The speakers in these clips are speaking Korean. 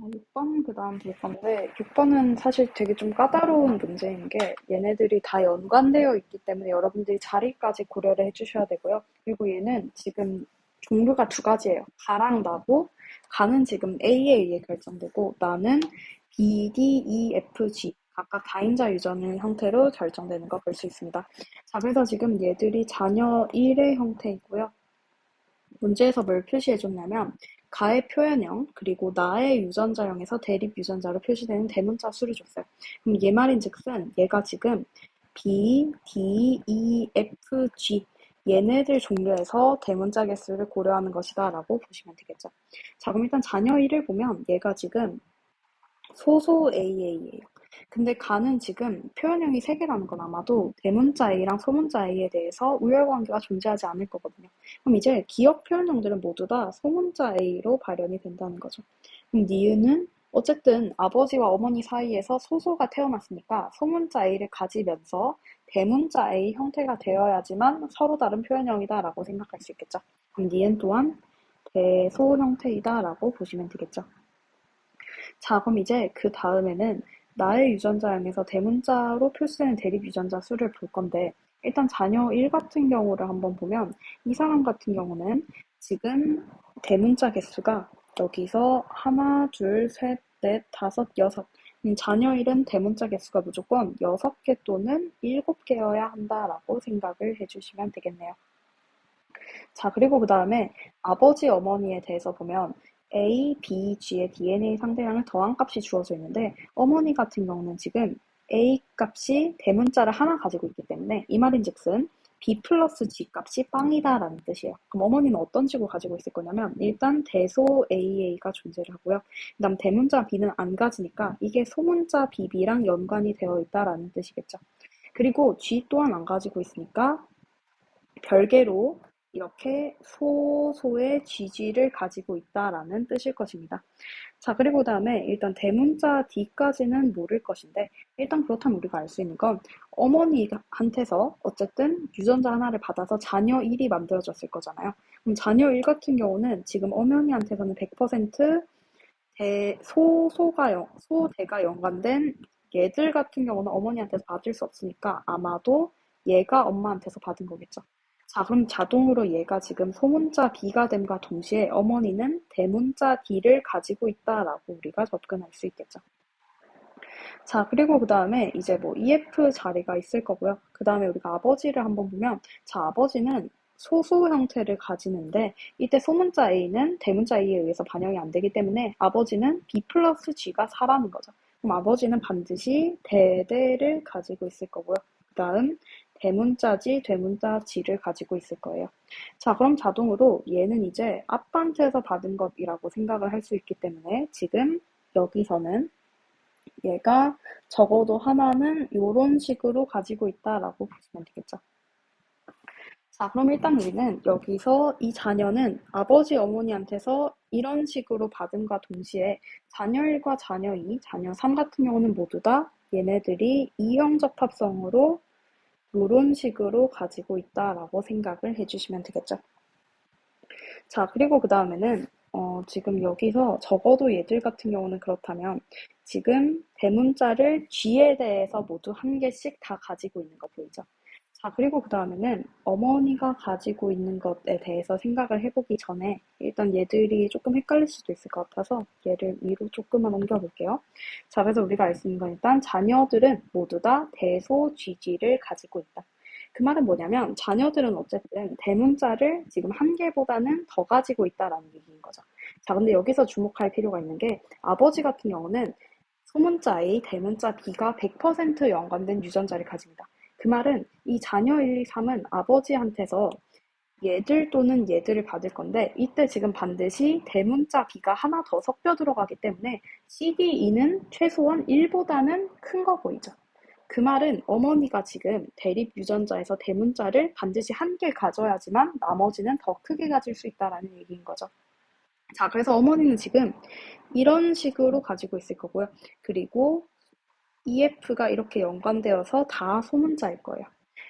6번 그 다음 볼 건데 6번은 사실 되게 좀 까다로운 문제인 게 얘네들이 다 연관되어 있기 때문에 여러분들이 자리까지 고려를 해주셔야 되고요. 그리고 얘는 지금 종류가 두 가지예요. 가랑 나고 가는 지금 A에 의해 결정되고 나는 B, D, E, F, G 각각 다인자 유전의 형태로 결정되는 거 볼 수 있습니다. 자, 그래서 지금 얘들이 자녀 1의 형태이고요. 문제에서 뭘 표시해줬냐면 가의 표현형 그리고 나의 유전자형에서 대립 유전자로 표시되는 대문자 수를 줬어요. 그럼 얘 말인즉슨 얘가 지금 B, D, E, F, G 얘네들 종류에서 대문자 개수를 고려하는 것이다 라고 보시면 되겠죠. 자, 그럼 일단 자녀 1을 보면 얘가 지금 소소 AA예요. 근데 가는 지금 표현형이 3개라는 건 아마도 대문자 A랑 소문자 A에 대해서 우열관계가 존재하지 않을 거거든요. 그럼 이제 기억 표현형들은 모두 다 소문자 A로 발현이 된다는 거죠. 그럼 니은은 어쨌든 아버지와 어머니 사이에서 소소가 태어났으니까 소문자 A를 가지면서 대문자 A 형태가 되어야지만 서로 다른 표현형이다라고 생각할 수 있겠죠. 그럼 니은 또한 대소 형태이다라고 보시면 되겠죠. 자, 그럼 이제 그 다음에는 나의 유전자형에서 대문자로 표시되는 대립 유전자 수를 볼 건데 일단 자녀 1 같은 경우를 한번 보면 이 사람 같은 경우는 지금 대문자 개수가 여기서 하나, 둘, 셋, 넷, 다섯, 여섯 자녀 1은 대문자 개수가 무조건 6개 또는 7개여야 한다라고 생각을 해주시면 되겠네요. 자, 그리고 그 다음에 아버지, 어머니에 대해서 보면 A, B, G의 DNA 상대량을 더한 값이 주어져 있는데 어머니 같은 경우는 지금 A 값이 대문자를 하나 가지고 있기 때문에 이 말인즉슨 B 플러스 G 값이 빵이다라는 뜻이에요. 그럼 어머니는 어떤 식으로 가지고 있을 거냐면 일단 대소 AA가 존재를 하고요. 그 다음 대문자 B는 안 가지니까 이게 소문자 BB랑 연관이 되어 있다라는 뜻이겠죠. 그리고 G 또한 안 가지고 있으니까 별개로 이렇게 소소의 GG를 가지고 있다라는 뜻일 것입니다. 자, 그리고 다음에 일단 대문자 D까지는 모를 것인데 일단 그렇다면 우리가 알 수 있는 건 어머니한테서 어쨌든 유전자 하나를 받아서 자녀 1이 만들어졌을 거잖아요. 그럼 자녀 1 같은 경우는 지금 어머니한테서는 100% 소대가 연관된 얘들 같은 경우는 어머니한테서 받을 수 없으니까 아마도 얘가 엄마한테서 받은 거겠죠. 자, 그럼 자동으로 얘가 지금 소문자 B가 됨과 동시에 어머니는 대문자 D를 가지고 있다라고 우리가 접근할 수 있겠죠. 자, 그리고 그 다음에 이제 뭐 EF 자리가 있을 거고요. 그 다음에 우리가 아버지를 한번 보면, 자, 아버지는 소수 형태를 가지는데, 이때 소문자 A는 대문자 A에 의해서 반영이 안 되기 때문에 아버지는 B 플러스 G가 4라는 거죠. 그럼 아버지는 반드시 대대를 가지고 있을 거고요. 그 다음, 대문자 G, 대문자 G를 가지고 있을 거예요. 자, 그럼 자동으로 얘는 이제 아빠한테서 받은 것이라고 생각을 할 수 있기 때문에 지금 여기서는 얘가 적어도 하나는 이런 식으로 가지고 있다라고 보시면 되겠죠. 자, 그럼 일단 우리는 여기서 이 자녀는 아버지, 어머니한테서 이런 식으로 받음과 동시에 자녀 1과 자녀 2, 자녀 3 같은 경우는 모두 다 얘네들이 이형 적합성으로 이런 식으로 가지고 있다라고 생각을 해주시면 되겠죠. 자, 그리고 그 다음에는 지금 여기서 적어도 얘들 같은 경우는 그렇다면 지금 대문자를 G에 대해서 모두 한 개씩 다 가지고 있는 거 보이죠? 자, 그리고 그 다음에는 어머니가 가지고 있는 것에 대해서 생각을 해보기 전에 일단 얘들이 조금 헷갈릴 수도 있을 것 같아서 얘를 위로 조금만 옮겨볼게요. 자, 그래서 우리가 알 수 있는 건 일단 자녀들은 모두 다 대소 GG를 가지고 있다. 그 말은 뭐냐면 자녀들은 어쨌든 대문자를 지금 한 개보다는 더 가지고 있다라는 얘기인 거죠. 자, 근데 여기서 주목할 필요가 있는 게 아버지 같은 경우는 소문자 A, 대문자 B가 100% 연관된 유전자를 가집니다. 그 말은 이 자녀 1, 2, 3은 아버지한테서 얘들 또는 얘들을 받을 건데 이때 지금 반드시 대문자 B가 하나 더 섞여 들어가기 때문에 CDE는 최소한 1보다는 큰 거 보이죠. 그 말은 어머니가 지금 대립 유전자에서 대문자를 반드시 한 개 가져야지만 나머지는 더 크게 가질 수 있다라는 얘기인 거죠. 자, 그래서 어머니는 지금 이런 식으로 가지고 있을 거고요. 그리고 EF가 이렇게 연관되어서 다 소문자일 거예요.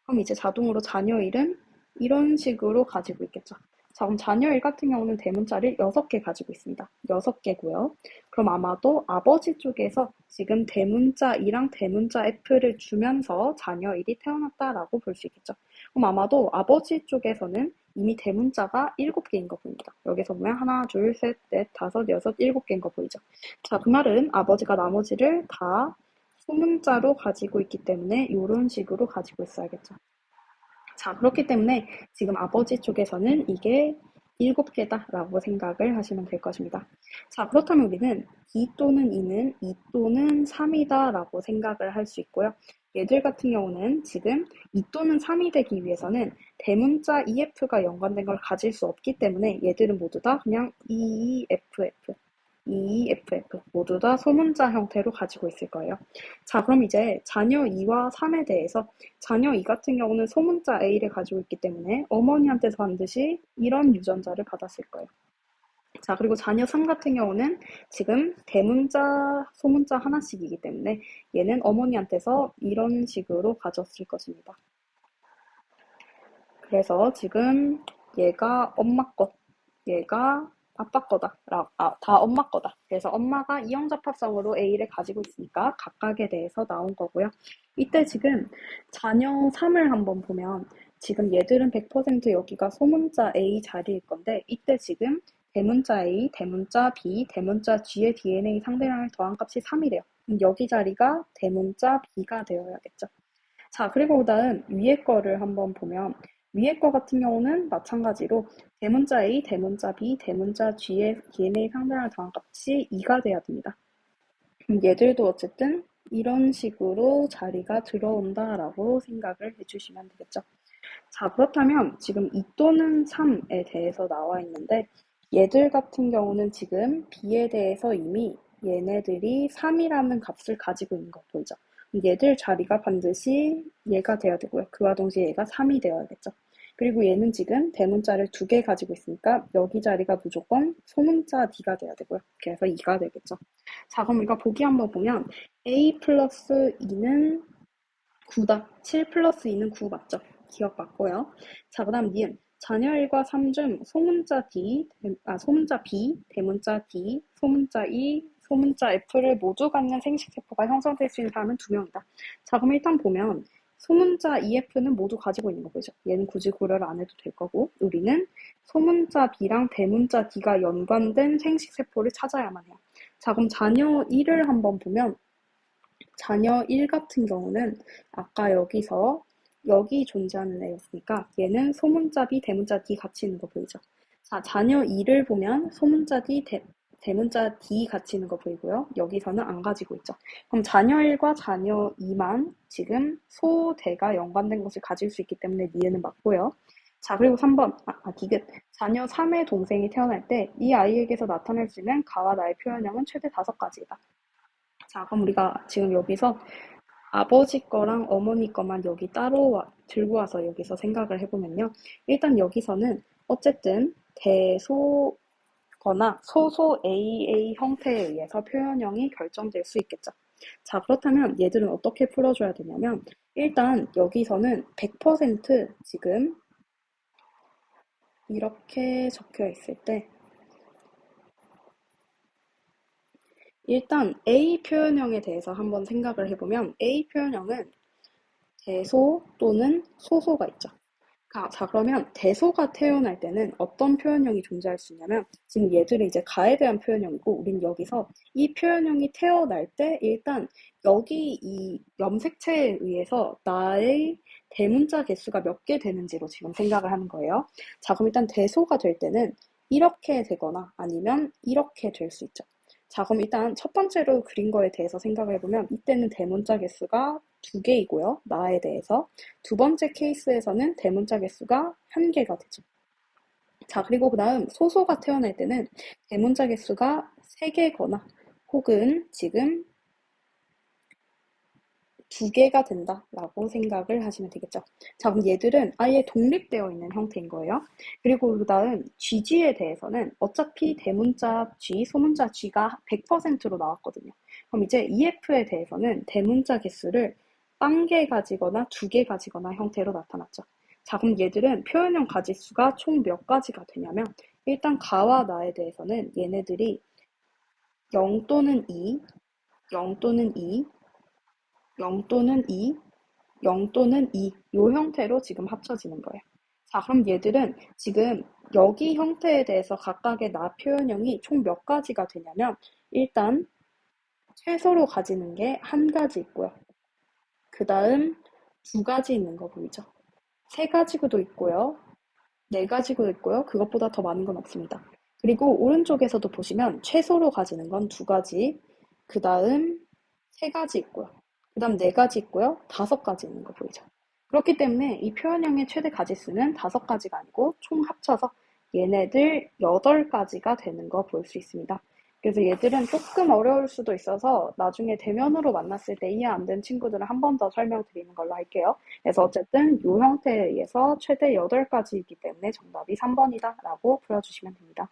그럼 이제 자동으로 자녀 1은 이런 식으로 가지고 있겠죠. 자, 그럼 자녀 일 같은 경우는 대문자를 6개 가지고 있습니다. 6개고요. 그럼 아마도 아버지 쪽에서 지금 대문자 E랑 대문자 F를 주면서 자녀 일이 태어났다라고 볼 수 있겠죠. 그럼 아마도 아버지 쪽에서는 이미 대문자가 7개인 거 보입니다. 여기서 보면 하나, 둘, 셋, 넷, 다섯, 여섯, 7개인 거 보이죠. 자, 그 말은 아버지가 나머지를 다 소문자로 가지고 있기 때문에 이런 식으로 가지고 있어야겠죠. 자, 그렇기 때문에 지금 아버지 쪽에서는 이게 7개다라고 생각을 하시면 될 것입니다. 자, 그렇다면 우리는 2 또는 2는 2 또는 3이다라고 생각을 할 수 있고요. 얘들 같은 경우는 지금 2 또는 3이 되기 위해서는 대문자 EF가 연관된 걸 가질 수 없기 때문에 얘들은 모두 다 그냥 EEFF, EEFF 모두 다 소문자 형태로 가지고 있을 거예요. 자, 그럼 이제 자녀 2와 3에 대해서 자녀 2 같은 경우는 소문자 A를 가지고 있기 때문에 어머니한테서 반드시 이런 유전자를 받았을 거예요. 자, 그리고 자녀 3 같은 경우는 지금 대문자, 소문자 하나씩이기 때문에 얘는 어머니한테서 이런 식으로 가졌을 것입니다. 그래서 지금 얘가 엄마 것, 얘가 아빠 거다. 다 엄마 거다. 그래서 엄마가 이형접합성으로 A를 가지고 있으니까 각각에 대해서 나온 거고요. 이때 지금 자녀 3을 한번 보면 지금 얘들은 100% 여기가 소문자 A 자리일 건데 이때 지금 대문자 A, 대문자 B, 대문자 G의 DNA 상대량을 더한 값이 3이래요. 여기 자리가 대문자 B가 되어야겠죠. 자, 그리고 그다음 위에 거를 한번 보면 위에 거 같은 경우는 마찬가지로 대문자 A, 대문자 B, 대문자 G의 DNA 상대량을 더한 값이 2가 돼야 됩니다. 그럼 얘들도 어쨌든 이런 식으로 자리가 들어온다라고 생각을 해주시면 되겠죠. 자, 그렇다면 지금 2 또는 3에 대해서 나와 있는데 얘들 같은 경우는 지금 B에 대해서 이미 얘네들이 3이라는 값을 가지고 있는 거 보이죠? 얘들 자리가 반드시 얘가 돼야 되고요. 그와 동시에 얘가 3이 되어야겠죠. 그리고 얘는 지금 대문자를 2개 가지고 있으니까 여기 자리가 무조건 소문자 D가 돼야 되고요. 그래서 2가 되겠죠. 자, 그럼 우리가 보기 한번 보면 A 플러스 2는 9다. 7 플러스 2는 9 맞죠? 기억 맞고요. 자, 그 다음 니은. 자녀 1과 3 중 소문자 소문자 B, 대문자 D, 소문자 E, 소문자 F를 모두 갖는 생식세포가 형성될 수 있는 사람은 2명이다. 자, 그럼 일단 보면 소문자 EF는 모두 가지고 있는 거 보이죠? 얘는 굳이 고려를 안 해도 될 거고 우리는 소문자 B랑 대문자 D가 연관된 생식세포를 찾아야만 해요. 자, 그럼 자녀 1을 한번 보면 자녀 1 같은 경우는 아까 여기서 여기 존재하는 애였으니까 얘는 소문자 B, 대문자 D 같이 있는 거 보이죠? 자, 자녀 2를 보면 소문자 D, 대문자 D 같이 있는 거 보이고요. 여기서는 안 가지고 있죠. 그럼 자녀 1과 자녀 2만 지금 소, 대가 연관된 것을 가질 수 있기 때문에 니에는 맞고요. 자, 그리고 3번, 디귿. 자녀 3의 동생이 태어날 때 이 아이에게서 나타날 수 있는 가와 나의 표현형은 최대 5가지이다. 자, 그럼 우리가 지금 여기서 아버지 거랑 어머니 거만 여기 따로 들고 와서 여기서 생각을 해보면요. 일단 여기서는 어쨌든 대소거나 소소 AA 형태에 의해서 표현형이 결정될 수 있겠죠. 자, 그렇다면 얘들은 어떻게 풀어줘야 되냐면 일단 여기서는 100% 지금 이렇게 적혀 있을 때 일단 A 표현형에 대해서 한번 생각을 해보면 A 표현형은 대소 또는 소소가 있죠. 자, 그러면 대소가 태어날 때는 어떤 표현형이 존재할 수 있냐면 지금 얘들은 이제 가에 대한 표현형이고 우린 여기서 이 표현형이 태어날 때 일단 여기 이 염색체에 의해서 나의 대문자 개수가 몇 개 되는지로 지금 생각을 하는 거예요. 자, 그럼 일단 대소가 될 때는 이렇게 되거나 아니면 이렇게 될 수 있죠. 자, 그럼 일단 첫 번째로 그린 거에 대해서 생각을 해보면 이때는 대문자 개수가 2개이고요. 나에 대해서. 두 번째 케이스에서는 대문자 개수가 1개가 되죠. 자, 그리고 그 다음 소소가 태어날 때는 대문자 개수가 3개거나 혹은 지금 2개가 된다라고 생각을 하시면 되겠죠. 자, 그럼 얘들은 아예 독립되어 있는 형태인 거예요. 그리고 그 다음 GG에 대해서는 어차피 대문자 G, 소문자 G가 100%로 나왔거든요. 그럼 이제 EF에 대해서는 대문자 개수를 1개 가지거나 2개 가지거나 형태로 나타났죠. 자, 그럼 얘들은 표현형 가짓수가 총 몇 가지가 되냐면 일단 가와 나에 대해서는 얘네들이 0 또는 2, 0 또는 2, 0 또는 2, 0 또는 2, 요 형태로 지금 합쳐지는 거예요. 자, 그럼 얘들은 지금 여기 형태에 대해서 각각의 나 표현형이 총 몇 가지가 되냐면 일단 최소로 가지는 게 한 가지 있고요. 그 다음 두 가지 있는 거 보이죠? 세 가지고도 있고요. 네 가지고 있고요. 그것보다 더 많은 건 없습니다. 그리고 오른쪽에서도 보시면 최소로 가지는 건 두 가지, 그 다음 세 가지 있고요. 그 다음 네 가지 있고요. 다섯 가지 있는 거 보이죠? 그렇기 때문에 이 표현형의 최대 가지수는 다섯 가지가 아니고 총 합쳐서 얘네들 여덟 가지가 되는 거 볼 수 있습니다. 그래서 얘들은 조금 어려울 수도 있어서 나중에 대면으로 만났을 때 이해 안 된 친구들은 한 번 더 설명드리는 걸로 할게요. 그래서 어쨌든 이 형태에 의해서 최대 8가지이기 때문에 정답이 3번이다 라고 풀어주시면 됩니다.